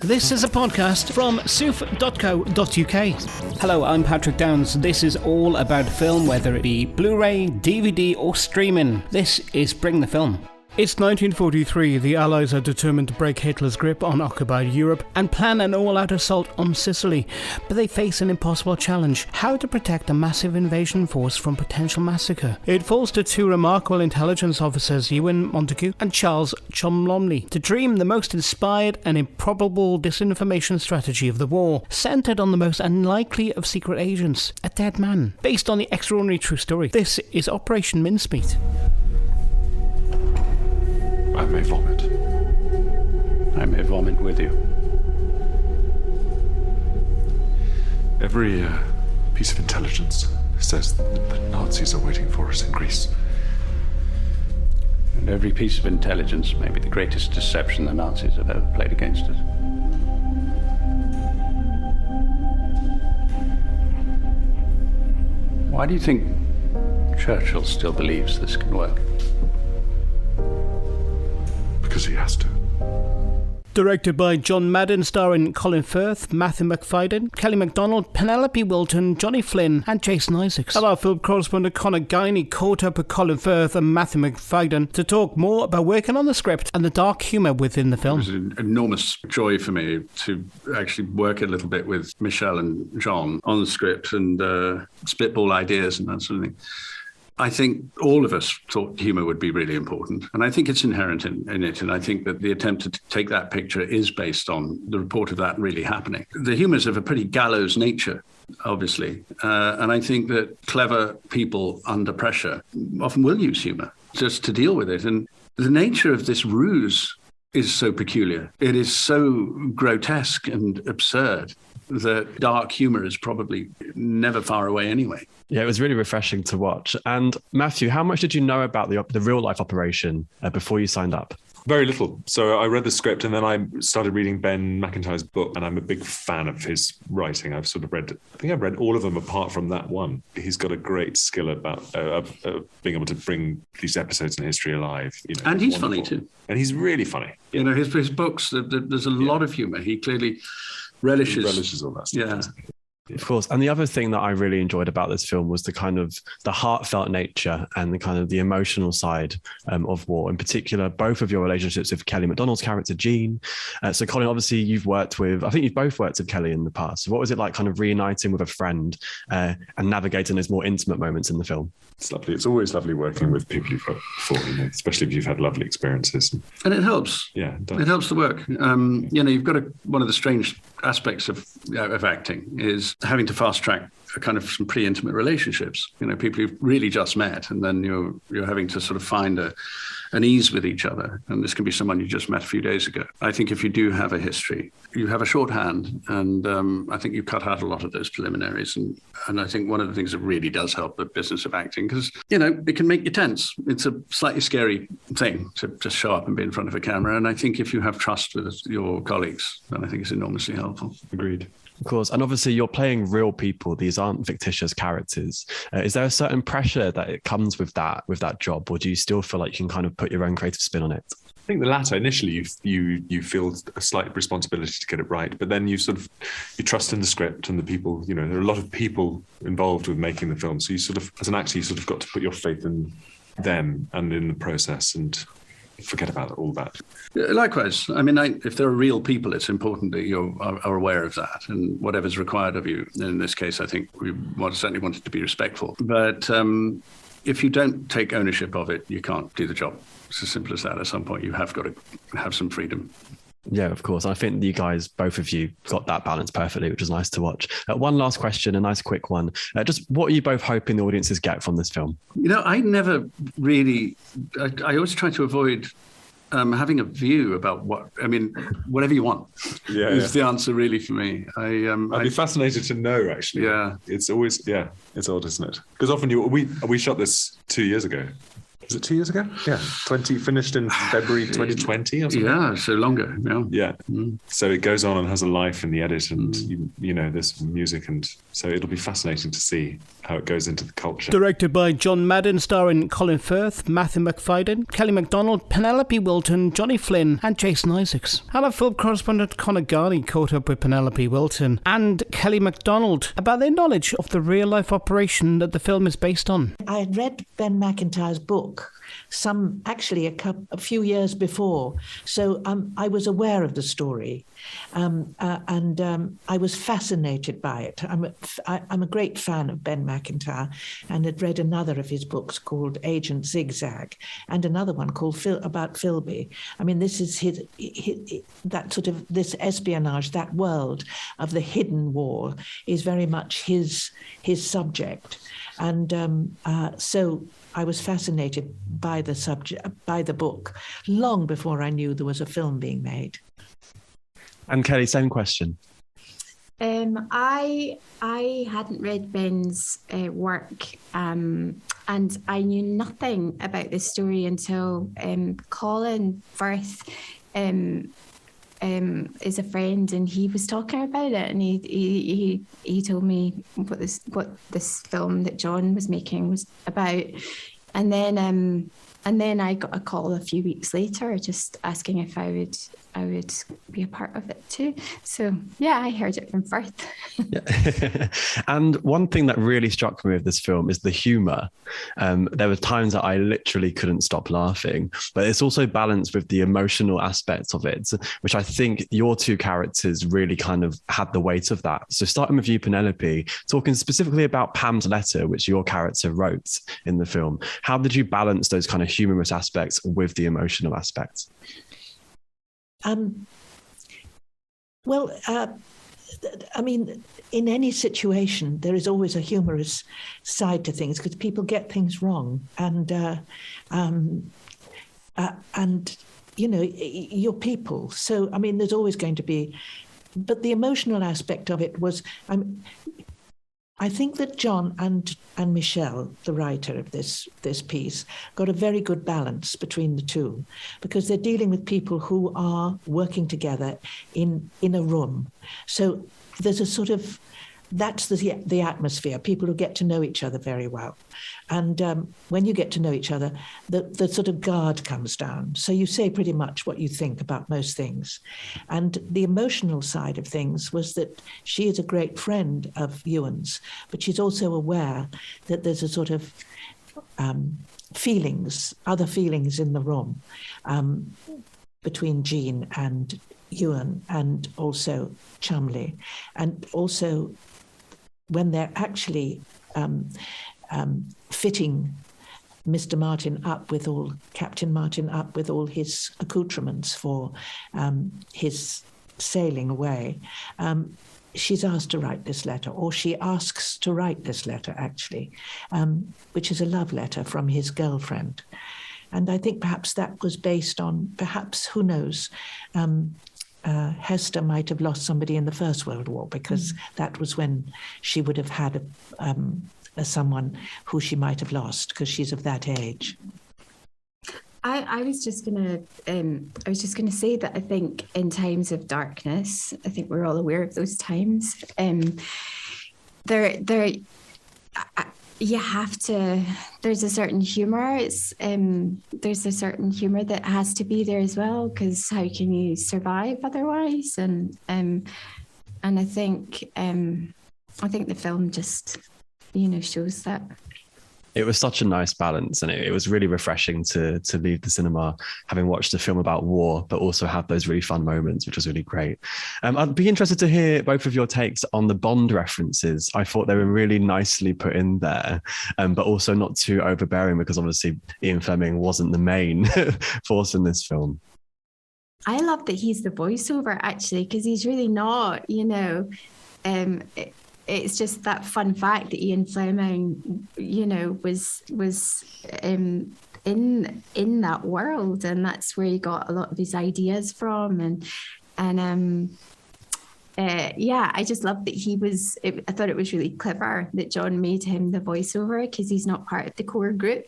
This is a podcast from soof.co.uk. Hello, I'm Patrick Downs. This is all about film, whether it be Blu-ray, DVD or streaming. This is Bring the Film. It's 1943. The Allies are determined to break Hitler's grip on occupied Europe and plan an all-out assault on Sicily. But they face an impossible challenge: how to protect a massive invasion force from potential massacre. It falls to two remarkable intelligence officers, Ewen Montagu and Charles Cholmondeley, to dream the most inspired and improbable disinformation strategy of the war, centred on the most unlikely of secret agents, a dead man, based on the extraordinary true story. This is Operation Mincemeat. I may vomit. I may vomit with you. Every piece of intelligence says that the Nazis are waiting for us in Greece. And every piece of intelligence may be the greatest deception the Nazis have ever played against us. Why do you think Churchill still believes this can work? Because he has to. Directed by John Madden, starring Colin Firth, Matthew Macfadyen, Kelly Macdonald, Penelope Wilton, Johnny Flynn and Jason Isaacs. Our film correspondent Conor Guiney caught up with Colin Firth and Matthew Macfadyen to talk more about working on the script and the dark humour within the film. It was an enormous joy for me to actually work a little bit with Michelle and John on the script and spitball ideas and that sort of thing. I think all of us thought humour would be really important, and I think it's inherent in it, and I think that the attempt to take that picture is based on the report of that really happening. The humour's of a pretty gallows nature, obviously, and I think that clever people under pressure often will use humour just to deal with it, and the nature of this ruse is so peculiar. It is so grotesque and absurd that dark humour is probably never far away anyway. Yeah, it was really refreshing to watch. And Matthew, how much did you know about the real life operation before you signed up? Very little. So I read the script and then I started reading Ben McIntyre's book, and I'm a big fan of his writing. I've read all of them apart from that one. He's got a great skill about being able to bring these episodes in history alive. And he's funny too. And he's really funny. His books, there's a lot of humour. He clearly relishes all that stuff. Yeah. Of course. And the other thing that I really enjoyed about this film was the kind of the heartfelt nature and the kind of the emotional side of war. In particular, both of your relationships with Kelly Macdonald's character, Jean. So Colin, obviously you've both worked with Kelly in the past. So what was it like kind of reuniting with a friend and navigating those more intimate moments in the film? It's lovely. It's always lovely working with people you've worked before, especially if you've had lovely experiences. And it helps. Yeah, it helps the work. You've got one of the strange aspects of acting is having to fast track a kind of some pretty intimate relationships. People you've really just met, and then you're having to sort of find an ease with each other. And this can be someone you just met a few days ago. I think if you do have a history, you have a shorthand, and I think you cut out a lot of those preliminaries. And I think one of the things that really does help the business of acting, because, it can make you tense. It's a slightly scary thing to just show up and be in front of a camera. And I think if you have trust with your colleagues, then I think it's enormously helpful. Agreed. Of course. And obviously you're playing real people. These aren't fictitious characters. Is there a certain pressure that it comes with that job? Or do you still feel like you can kind of put your own creative spin on it? I think the latter. Initially, you feel a slight responsibility to get it right, but then you trust in the script and the people. There are a lot of people involved with making the film, so you as an actor, you got to put your faith in them and in the process and forget about all that. Likewise. I mean, if there are real people, it's important that you are aware of that and whatever's required of you. In this case, I think we certainly wanted to be respectful. But if you don't take ownership of it, you can't do the job. It's as simple as that. At some point, you have got to have some freedom. Yeah, of course. I think you guys, both of you, got that balance perfectly, which is nice to watch. One last question, a nice quick one. Just what are you both hoping the audiences get from this film? I never really... I always try to avoid having a view about whatever you want is the answer really for me. I'd be fascinated to know, actually. Yeah. It's always, it's odd, isn't it? Because often we shot this 2 years ago. Was it 2 years ago? Yeah, finished in February 2020 or something. Yeah, so longer. Yeah. Mm. So it goes on and has a life in the edit, and you know, there's music, and so it'll be fascinating to see how it goes into the culture. Directed by John Madden, starring Colin Firth, Matthew Macfadyen, Kelly Macdonald, Penelope Wilton, Johnny Flynn, and Jason Isaacs. Our film correspondent Conor Garney caught up with Penelope Wilton and Kelly Macdonald about their knowledge of the real-life operation that the film is based on. I had read Ben McIntyre's book a few years before, so I was aware of the story, and I was fascinated by it. I'm a great fan of Ben McIntyre, and had read another of his books called Agent Zigzag, and another one called about Philby. I mean, this is his that sort of this espionage, that world of the hidden war is very much his subject, and so I was fascinated by the subject, by the book, long before I knew there was a film being made. And Kelly, same question. I hadn't read Ben's work, and I knew nothing about this story until Colin Firth is a friend, and he was talking about it, and he told me what this film that John was making was about, and then I got a call a few weeks later just asking if I would be a part of it too. So yeah, I heard it from Firth. Yeah. And one thing that really struck me with this film is the humor. There were times that I literally couldn't stop laughing, but it's also balanced with the emotional aspects of it, which I think your two characters really kind of had the weight of that. So starting with you, Penelope, talking specifically about Pam's letter, which your character wrote in the film. How did you balance those kind of humorous aspects with the emotional aspects? I mean, in any situation, there is always a humorous side to things because people get things wrong, and you know, you're people. So I mean, there's always going to be, but the emotional aspect of it was, I think that John and Michelle, the writer of this piece, got a very good balance between the two, because they're dealing with people who are working together in a room. So there's a sort of, that's the atmosphere, people who get to know each other very well. And when you get to know each other, the sort of guard comes down. So you say pretty much what you think about most things. And the emotional side of things was that she is a great friend of Ewan's, but she's also aware that there's a sort of other feelings in the room between Jean and Ewan, and also Cholmondeley, and also when they're actually fitting Captain Martin up with all his accoutrements for his sailing away. She's asked to write this letter, or she asks to write this letter, actually, which is a love letter from his girlfriend. And I think perhaps that was based on, who knows, Hester might have lost somebody in the First World War, because that was when she would have had someone who she might have lost, because she's of that age. I was just gonna say that I think in times of darkness, I think we're all aware of those times. You have to. There's a certain humour. There's a certain humour that has to be there as well, because how can you survive otherwise? And I think the film just, shows that. It was such a nice balance, and it was really refreshing to leave the cinema having watched a film about war, but also have those really fun moments, which was really great. I'd be interested to hear both of your takes on the Bond references. I thought they were really nicely put in there, but also not too overbearing, because obviously Ian Fleming wasn't the main force in this film. I love that he's the voiceover, actually, because he's really not, it's just that fun fact that Ian Fleming, was in that world, and that's where he got a lot of his ideas from, and I just loved that I thought it was really clever that John made him the voiceover because he's not part of the core group.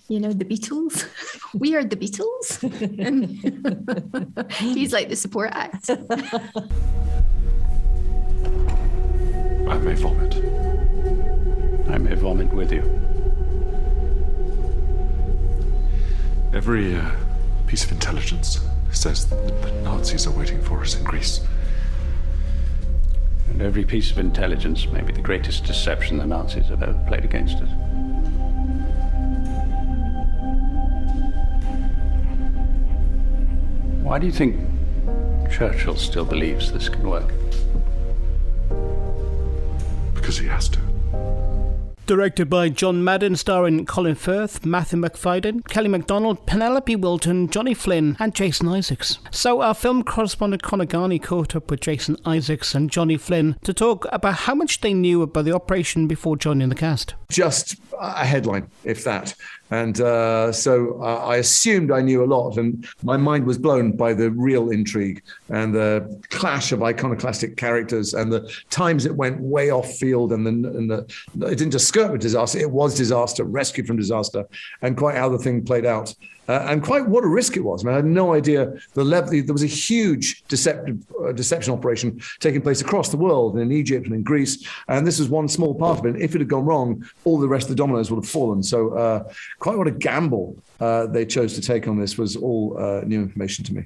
You know, the Beatles. We are the Beatles. And he's like the support act. I may vomit. I may vomit with you. Every piece of intelligence says that the Nazis are waiting for us in Greece. And every piece of intelligence may be the greatest deception the Nazis have ever played against us. Why do you think Churchill still believes this can work? Because he has to. Directed by John Madden, starring Colin Firth, Matthew Macfadyen, Kelly Macdonald, Penelope Wilton, Johnny Flynn and Jason Isaacs. So our film correspondent Conor Garney caught up with Jason Isaacs and Johnny Flynn to talk about how much they knew about the operation before joining the cast. Just a headline, if that. And so I assumed I knew a lot, and my mind was blown by the real intrigue and the clash of iconoclastic characters and the times it went way off field, and it didn't just skirt with disaster, it was disaster, rescue from disaster, and quite how the thing played out. And quite what a risk it was. I mean, I had no idea the level. There was a huge deception operation taking place across the world, and in Egypt and in Greece, and this was one small part of it. If it had gone wrong, all the rest of the dominoes would have fallen. So quite what a gamble they chose to take on this was all new information to me.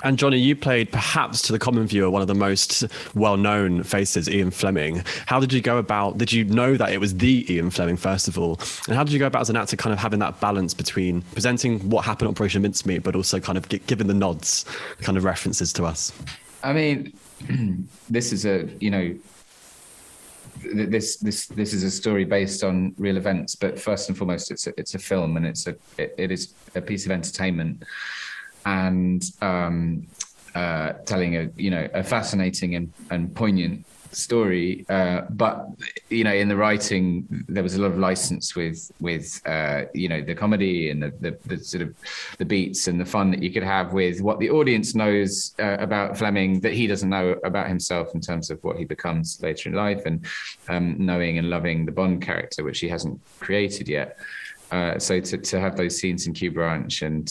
And Johnny, you played, perhaps to the common viewer, one of the most well-known faces, Ian Fleming. How did you go about, did you know that it was the Ian Fleming, first of all? And how did you go about as an actor kind of having that balance between presenting what happened at Operation Mincemeat, but also kind of giving the nods, kind of references to us? I mean, this is a, you know, this is a story based on real events, but first and foremost, it's a film, and it is a piece of entertainment. And telling a fascinating and poignant story, but in the writing there was a lot of license with the comedy and the sort of the beats and the fun that you could have with what the audience knows about Fleming that he doesn't know about himself in terms of what he becomes later in life, and knowing and loving the Bond character, which he hasn't created yet. So to have those scenes in Q Branch and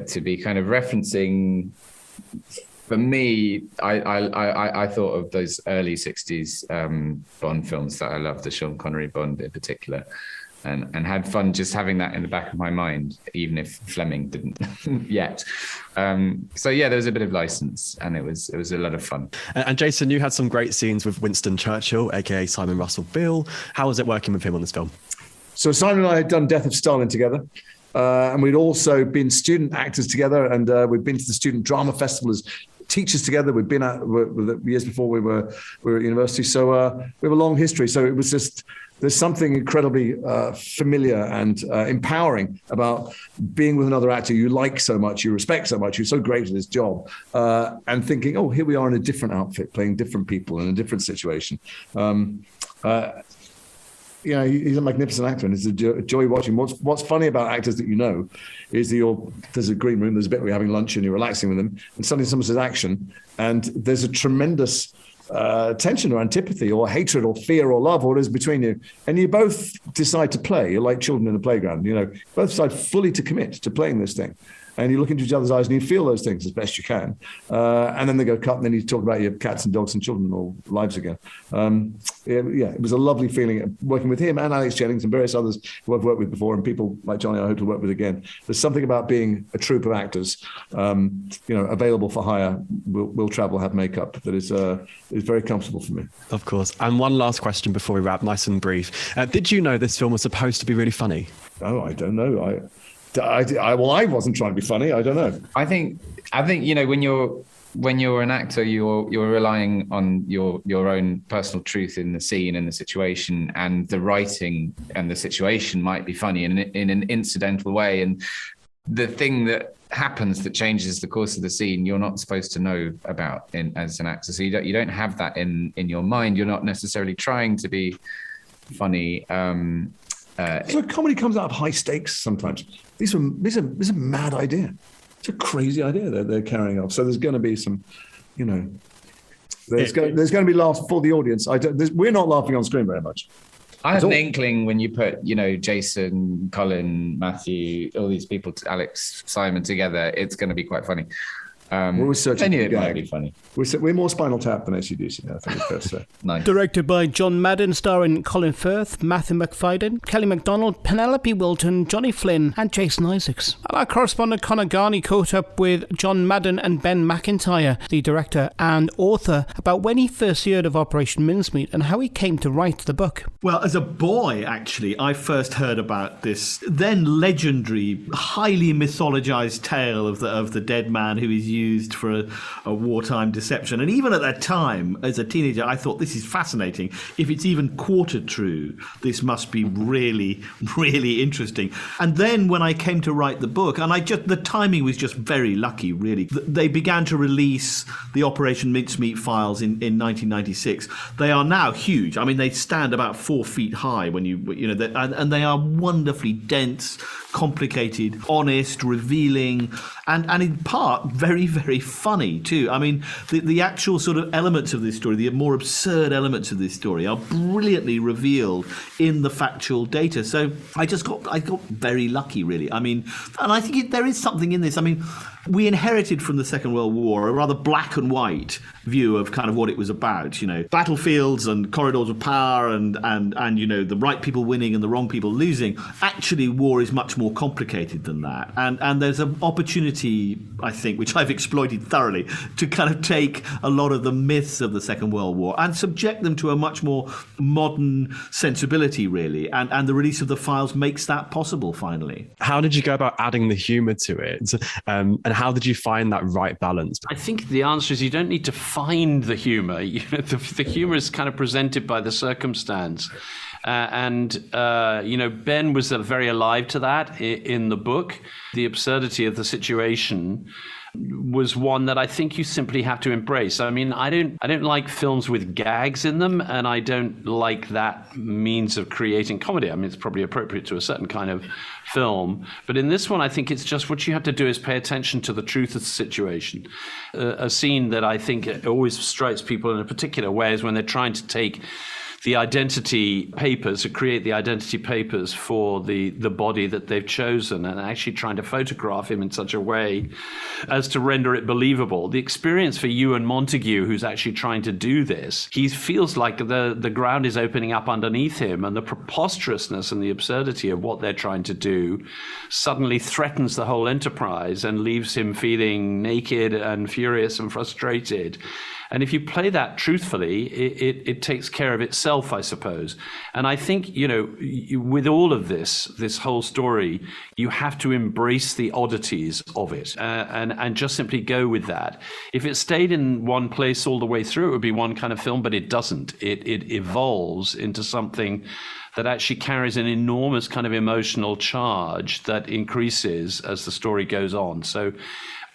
to be kind of referencing, for me, I thought of those early 60s Bond films that I loved, the Sean Connery Bond in particular, and had fun just having that in the back of my mind, even if Fleming didn't yet. So yeah, there was a bit of license, and it was a lot of fun. And Jason, you had some great scenes with Winston Churchill, aka Simon Russell Beale. How was it working with him on this film? So Simon and I had done Death of Stalin together. And we'd also been student actors together, and we'd been to the Student Drama Festival as teachers together. We'd been at years before we were at university. So we have a long history. So it was just, there's something incredibly familiar and empowering about being with another actor you like so much, you respect so much, who's so great at his job, and thinking, oh, here we are in a different outfit, playing different people in a different situation. He's a magnificent actor, and it's a joy watching. What's funny about actors that you know is that there's a green room, there's a bit where you're having lunch and you're relaxing with them, and suddenly someone says action, and there's a tremendous tension or antipathy or hatred or fear or love or what is between you, and you both decide to play. You're like children in the playground, both decide fully to commit to playing this thing. And you look into each other's eyes and you feel those things as best you can. And then they go cut, and then you talk about your cats and dogs and children or lives again. It was a lovely feeling working with him and Alex Jennings and various others who I've worked with before, and people like Johnny I hope to work with again. There's something about being a troupe of actors, available for hire, will travel, have makeup, that is very comfortable for me. Of course. And one last question before we wrap, nice and brief. Did you know this film was supposed to be really funny? Oh, I don't know. I wasn't trying to be funny. I don't know. I think when you're an actor, you're relying on your own personal truth in the scene and the situation, and the writing and the situation might be funny in an incidental way, and the thing that happens that changes the course of the scene you're not supposed to know about as an actor. So you don't have that in your mind. You're not necessarily trying to be funny. So comedy comes out of high stakes sometimes. This is a mad idea. It's a crazy idea that they're carrying off. So there's going to be some you know, there's going to be laughs for the audience. We're not laughing on screen very much. I have an inkling when you put, you know, Jason, Colin, Matthew, all these people, Alex, Simon together, it's going to be quite funny. We're searching. I knew it might be funny. We're more Spinal Tap than AC/DC now, I think it's fair to say. Nice. Directed by John Madden, starring Colin Firth, Matthew Macfadyen, Kelly Macdonald, Penelope Wilton, Johnny Flynn and Jason Isaacs. And our correspondent Conor Garney caught up with John Madden and Ben McIntyre, the director and author, about when he first heard of Operation Mincemeat and how he came to write the book. Well, as a boy, actually, I first heard about this then legendary, highly mythologized tale of the dead man who is used for a wartime deception. And even at that time, as a teenager, I thought, this is fascinating. If it's even quarter true, this must be really, really interesting. And then when I came to write the book, and the timing was just very lucky, really. They began to release the Operation Mincemeat files in 1996. They are now huge. I mean, they stand about 4 feet high when you know, and they are wonderfully dense, complicated, honest, revealing, and in part very, very funny too. I mean, the actual sort of elements of this story, the more absurd elements of this story, are brilliantly revealed in the factual data. So I got very lucky, really. I mean, and I think there is something in this. I mean, we inherited from the Second World War a rather black and white view of kind of what it was about, you know, battlefields and corridors of power and you know, the right people winning and the wrong people losing. Actually, war is much more complicated than that. And there's an opportunity, I think, which I've exploited thoroughly, to kind of take a lot of the myths of the Second World War and subject them to a much more modern sensibility, really. And the release of the files makes that possible, finally. How did you go about adding the humour to it? And how did you find that right balance? I think the answer is you don't need to find the humour. You know, the humour is kind of presented by the circumstance. You know, Ben was very alive to that in the book. The absurdity of the situation was one that I think you simply have to embrace. I mean, I don't like films with gags in them, and I don't like that means of creating comedy. I mean, it's probably appropriate to a certain kind of film, but in this one, I think it's just what you have to do is pay attention to the truth of the situation. A scene that I think always strikes people in a particular way is when they're trying to take the identity papers, to create the identity papers for the body that they've chosen, and actually trying to photograph him in such a way as to render it believable. The experience for Ewen Montagu, who's actually trying to do this, he feels like the ground is opening up underneath him, and the preposterousness and the absurdity of what they're trying to do suddenly threatens the whole enterprise and leaves him feeling naked and furious and frustrated. And if you play that truthfully, it takes care of itself, I suppose. And I think, you know, with all of this whole story, you have to embrace the oddities of it and just simply go with that. If it stayed in one place all the way through, it would be one kind of film, but it doesn't. It evolves into something that actually carries an enormous kind of emotional charge that increases as the story goes on. So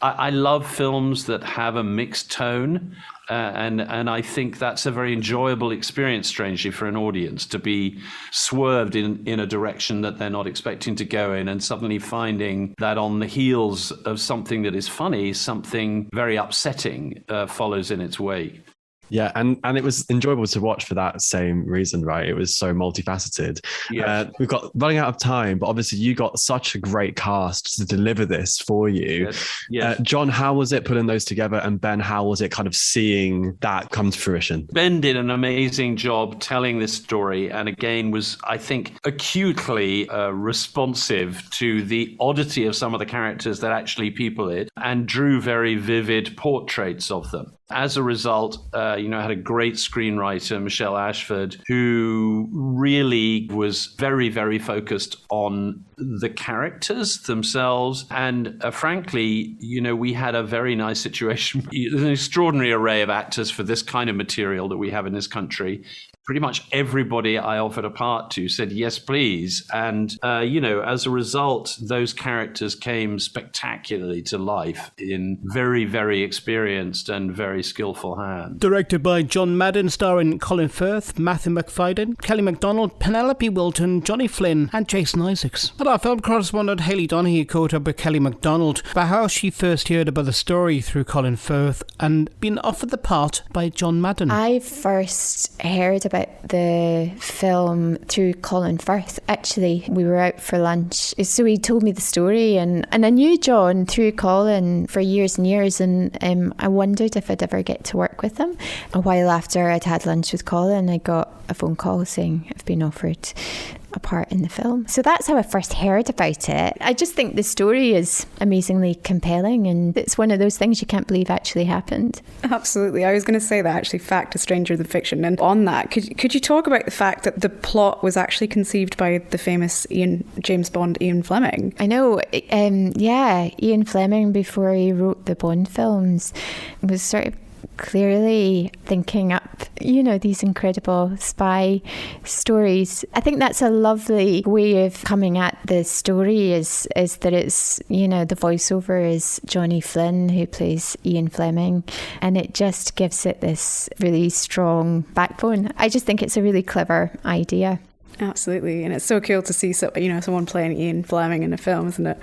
I love films that have a mixed tone. And I think that's a very enjoyable experience, strangely, for an audience to be swerved in a direction that they're not expecting to go in, and suddenly finding that on the heels of something that is funny, something very upsetting follows in its wake. Yeah, and it was enjoyable to watch for that same reason, right? It was so multifaceted. Yes. We've got running out of time, but obviously you got such a great cast to deliver this for you. Yes. John, how was it putting those together? And Ben, how was it kind of seeing that come to fruition? Ben did an amazing job telling this story, and again was, I think, acutely responsive to the oddity of some of the characters that actually people it, and drew very vivid portraits of them. As a result, I had a great screenwriter, Michelle Ashford, who really was very, very focused on the characters themselves. And frankly, we had a very nice situation. There's an extraordinary array of actors for this kind of material that we have in this country. pretty much everybody I offered a part to said, yes, please. And, as a result, those characters came spectacularly to life in very, very experienced and very skillful hands. Directed by John Madden, starring Colin Firth, Matthew Macfadyen, Kelly MacDonald, Penelope Wilton, Johnny Flynn and Jason Isaacs. And our film correspondent Hayley Donahue caught up with Kelly MacDonald about how she first heard about the story through Colin Firth and been offered the part by John Madden. I first heard about the film through Colin Firth. Actually, we were out for lunch, so he told me the story, and I knew John through Colin for years and years, and I wondered if I'd ever get to work with him. A while after I'd had lunch with Colin, I got a phone call saying I've been offered a part in the film. So that's how I first heard about it. I just think the story is amazingly compelling, and it's one of those things you can't believe actually happened. Absolutely. I was going to say that, actually, fact is stranger than fiction. And on that, could you talk about the fact that the plot was actually conceived by the famous James Bond Ian Fleming? I know. Ian Fleming, before he wrote the Bond films, was sort of clearly thinking up, these incredible spy stories. I think that's a lovely way of coming at the story is that it's, the voiceover is Johnny Flynn, who plays Ian Fleming, and it just gives it this really strong backbone. I just think it's a really clever idea. Absolutely. And it's so cool to see someone playing Ian Fleming in a film, isn't it?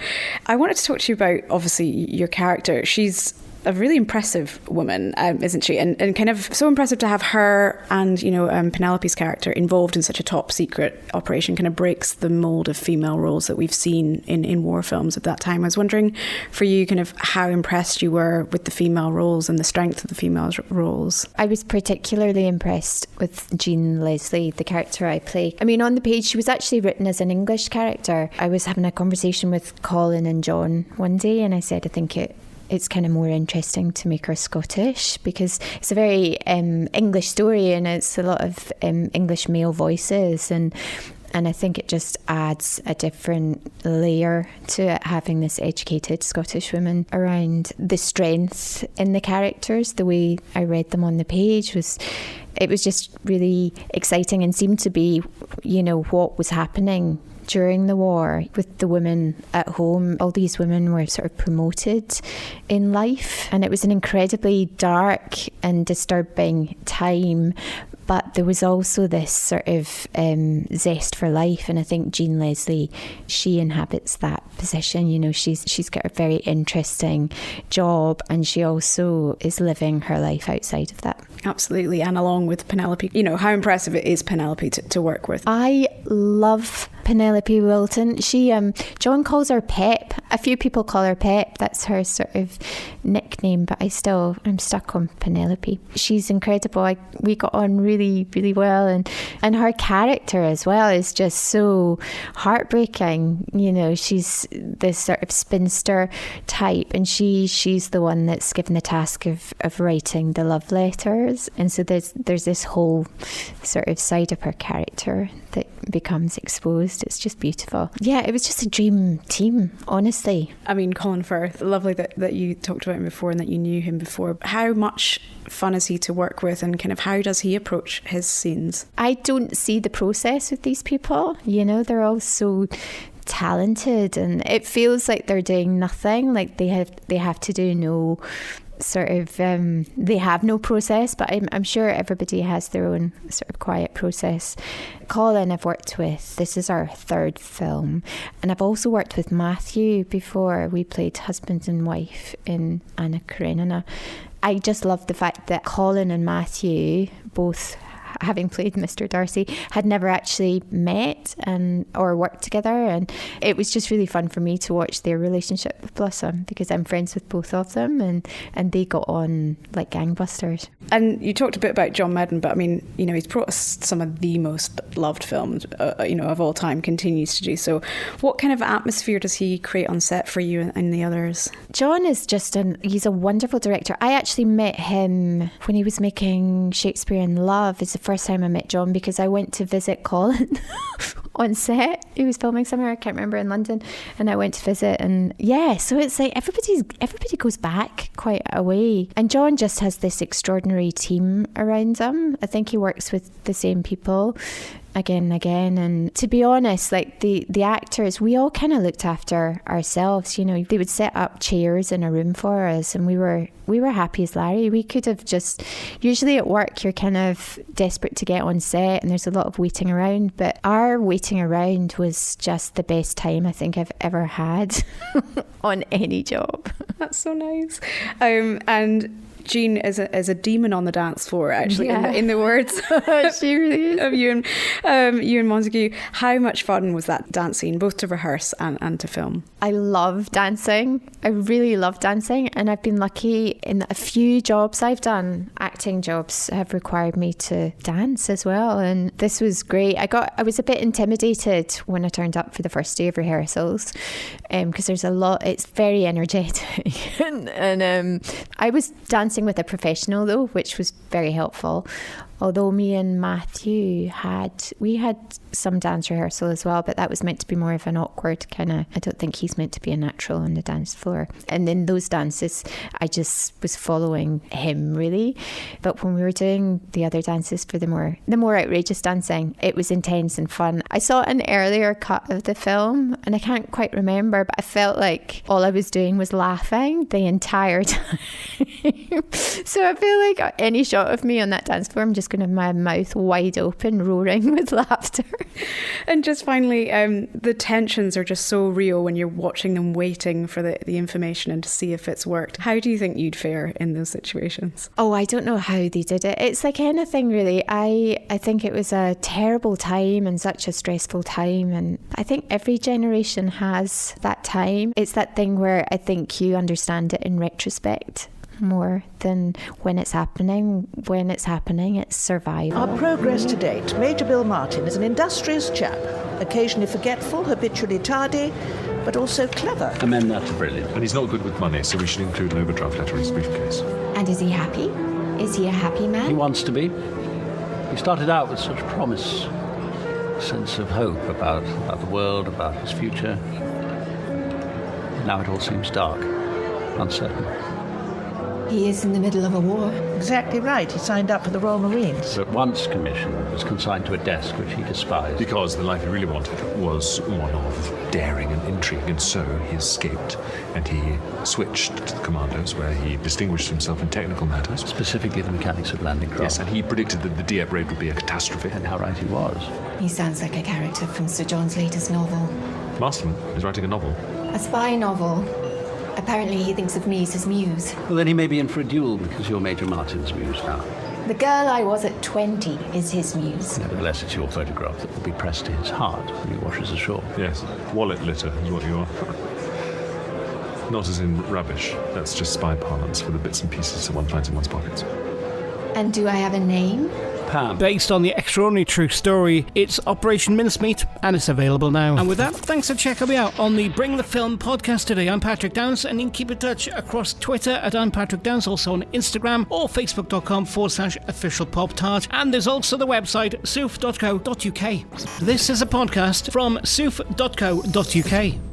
I wanted to talk to you about, obviously, your character. She's a really impressive woman, isn't she? And kind of so impressive to have her and, Penelope's character involved in such a top secret operation kind of breaks the mold of female roles that we've seen in war films of that time. I was wondering for you kind of how impressed you were with the female roles and the strength of the female roles. I was particularly impressed with Jean Leslie, the character I play. I mean, on the page, she was actually written as an English character. I was having a conversation with Colin and John one day, and I said, I think it's kind of more interesting to make her Scottish because it's a very English story and it's a lot of English male voices and I think it just adds a different layer to it, having this educated Scottish woman around. The strength in the characters, the way I read them on the page was just really exciting and seemed to be, what was happening during the war with the women at home. All these women were sort of promoted in life, and it was an incredibly dark and disturbing time, but there was also this sort of zest for life, and I think Jean Leslie, she inhabits that position. She's got a very interesting job, and she also is living her life outside of that. Absolutely. And along with Penelope, how impressive it is Penelope to work with. I love Penelope Wilton. John calls her Pep. A few people call her Pep. That's her sort of nickname, but I'm stuck on Penelope. She's incredible. We got on really, really well, and her character as well is just so heartbreaking. She's this sort of spinster type, and she's the one that's given the task of writing the love letters. And so there's this whole sort of side of her character that becomes exposed. It's just beautiful. Yeah, it was just a dream team, honestly. I mean, Colin Firth, lovely that you talked about him before and that you knew him before. How much fun is he to work with, and kind of how does he approach his scenes? I don't see the process with these people. They're all so talented, and it feels like they're doing nothing, like they have to do no sort of they have no process, but I'm sure everybody has their own sort of quiet process. Colin I've worked with, this is our third film, and I've also worked with Matthew before. We played husband and wife in Anna Karenina. I just love the fact that Colin and Matthew, both having played Mr. Darcy, had never actually met or worked together, and it was just really fun for me to watch their relationship blossom because I'm friends with both of them, and they got on like gangbusters. And you talked a bit about John Madden, but I mean, he's brought us some of the most loved films of all time, continues to do so. What kind of atmosphere does he create on set for you and the others? John is he's a wonderful director. I actually met him when he was making Shakespeare in Love. It's the first time I met John because I went to visit Colin on set. He was filming somewhere, I can't remember, in London, and I went to visit. And yeah, so it's like everybody goes back quite a way. And John just has this extraordinary team around him. I think he works with the same people again and again. And to be honest, like the actors, we all kind of looked after ourselves. You know, they would set up chairs in a room for us, and we were happy as Larry. We could have just, usually at work you're kind of desperate to get on set and there's a lot of waiting around, but our waiting around was just the best time I think I've ever had on any job. That's so nice. And Jean is a demon on the dance floor, actually, in the words she really is. of Ewen Montagu. How much fun was that dance scene, both to rehearse and to film? I love dancing. I really love dancing, and I've been lucky in a few jobs I've done. Acting jobs have required me to dance as well, and this was great. I was a bit intimidated when I turned up for the first day of rehearsals, because there's a lot. It's very energetic, and I was dancing with a professional though, which was very helpful. Although me and Matthew had some dance rehearsal as well, but that was meant to be more of an awkward kind of, I don't think he's meant to be a natural on the dance floor. And in those dances, I just was following him really. But when we were doing the other dances for the more outrageous dancing, it was intense and fun. I saw an earlier cut of the film and I can't quite remember, but I felt like all I was doing was laughing the entire time. So I feel like any shot of me on that dance floor, I'm just going to have my mouth wide open, roaring with laughter. And just finally, the tensions are just so real when you're watching them waiting for the information and to see if it's worked. How do you think you'd fare in those situations? Oh, I don't know how they did it. It's like anything really. I think it was a terrible time and such a stressful time, and I think every generation has that time. It's that thing where I think you understand it in retrospect more than when it's happening. When it's happening, it's survival. Our progress to date. Major Bill Martin is an industrious chap, occasionally forgetful, habitually tardy, but also clever. The men, that's brilliant. And he's not good with money, so we should include an overdraft letter in his briefcase. And is he happy? Is he a happy man? He wants to be. He started out with such promise, a sense of hope about the world, about his future. Now it all seems dark, uncertain. He is in the middle of a war. Exactly right. He signed up for the Royal Marines. But once commissioned, was consigned to a desk which he despised. Because the life he really wanted was one of daring and intrigue, and so he escaped, and he switched to the commandos, where he distinguished himself in technical matters. Specifically the mechanics of landing craft. Yes, and he predicted that the Dieppe raid would be a catastrophe. And how right he was. He sounds like a character from Sir John's latest novel. Masterman is writing a novel. A spy novel. Apparently he thinks of me as his muse. Well, then he may be in for a duel, because you're Major Martin's muse now. The girl I was at 20 is his muse. Nevertheless, it's your photograph that will be pressed to his heart when he washes ashore. Yes, wallet litter is what you are. Not as in rubbish. That's just spy parlance for the bits and pieces that one finds in one's pockets. And do I have a name? Pam. Based on the extraordinary true story, it's Operation Mincemeat, and it's available now. And with that, thanks for checking me out on the Bring the Film podcast today. I'm Patrick Downs, and you can keep in touch across Twitter at I'm Patrick Downs, also on Instagram, or facebook.com/officialpoptart. And there's also the website soof.co.uk. This is a podcast from soof.co.uk.